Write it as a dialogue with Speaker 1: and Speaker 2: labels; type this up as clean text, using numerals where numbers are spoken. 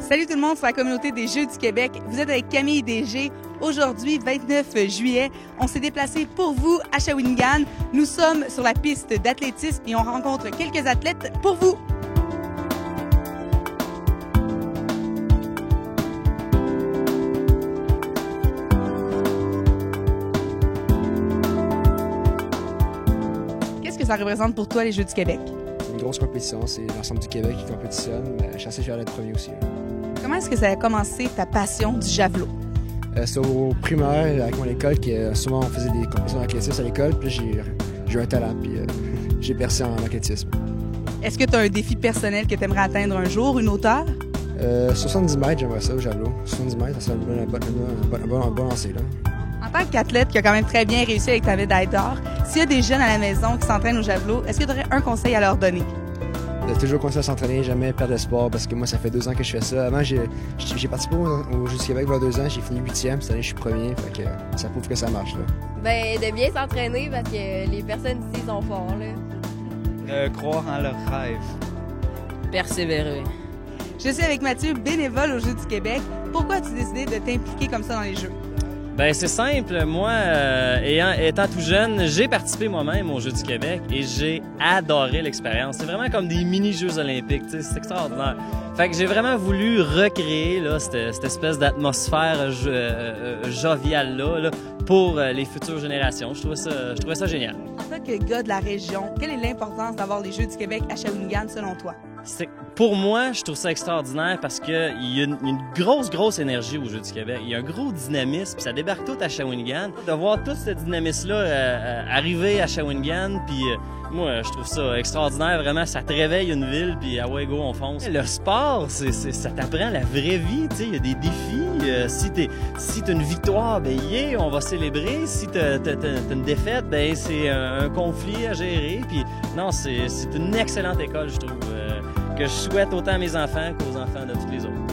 Speaker 1: Salut tout le monde sur la communauté des Jeux du Québec. Vous êtes avec Camille DG. Aujourd'hui, 29 juillet, on s'est déplacé pour vous à Shawinigan. Nous sommes sur la piste d'athlétisme et on rencontre quelques athlètes pour vous. Qu'est-ce que ça représente pour toi, les Jeux du Québec?
Speaker 2: C'est une grosse compétition, c'est l'ensemble du Québec qui compétitionne, mais je suis assez fier d'être premier aussi.
Speaker 1: Comment est-ce que ça a commencé ta passion du javelot?
Speaker 2: C'est au primaire, avec mon école, souvent on faisait des compétitions d'athlétisme à l'école, puis j'ai eu un talent, puis j'ai percé en athlétisme.
Speaker 1: Est-ce que tu as un défi personnel que tu aimerais atteindre un jour, une hauteur?
Speaker 2: 70 mètres, j'aimerais ça au javelot. 70 mètres, ça serait un bon lancer, là.
Speaker 1: En tant qu'athlète qui a quand même très bien réussi avec ta médaille d'or, s'il y a des jeunes à la maison qui s'entraînent au javelot, est-ce que tu aurais un conseil à leur donner?
Speaker 2: Toujours continuer à s'entraîner, jamais perdre espoir, parce que moi, ça fait 2 ans que je fais ça. Avant, j'ai participé aux Jeux du Québec il y a 2 ans, j'ai fini 8e, cette année, je suis premier, fait que ça prouve que ça marche, là.
Speaker 3: Ben, de bien s'entraîner, parce que les personnes ici sont forts, là.
Speaker 4: Croire en leurs rêves.
Speaker 3: Persévérer.
Speaker 1: Je suis avec Mathieu, bénévole aux Jeux du Québec. Pourquoi as-tu décidé de t'impliquer comme ça dans les Jeux?
Speaker 5: Ben c'est simple, moi, étant tout jeune, j'ai participé moi-même aux Jeux du Québec et j'ai adoré l'expérience. C'est vraiment comme des mini-Jeux olympiques, tu sais, c'est extraordinaire. Fait que j'ai vraiment voulu recréer là, cette espèce d'atmosphère joviale-là pour les futures générations. Je trouvais ça génial.
Speaker 1: En tant que gars de la région, quelle est l'importance d'avoir les Jeux du Québec à Shawinigan selon toi?
Speaker 5: Pour moi, je trouve ça extraordinaire parce qu'il y a une grosse énergie aux Jeux du Québec. Il y a un gros dynamisme, puis ça débarque tout à Shawinigan. De voir tout ce dynamisme-là arriver à Shawinigan, puis moi, je trouve ça extraordinaire. Vraiment, ça te réveille une ville, puis ah ouais, go, on fonce. Le sport, ça t'apprend la vraie vie, tu sais. Il y a des défis. Si t'as une victoire, ben yeah, on va célébrer. Si t'as une défaite, ben c'est un conflit à gérer. Puis non, c'est une excellente école, je trouve. Que je souhaite autant à mes enfants qu'aux enfants de tous les autres.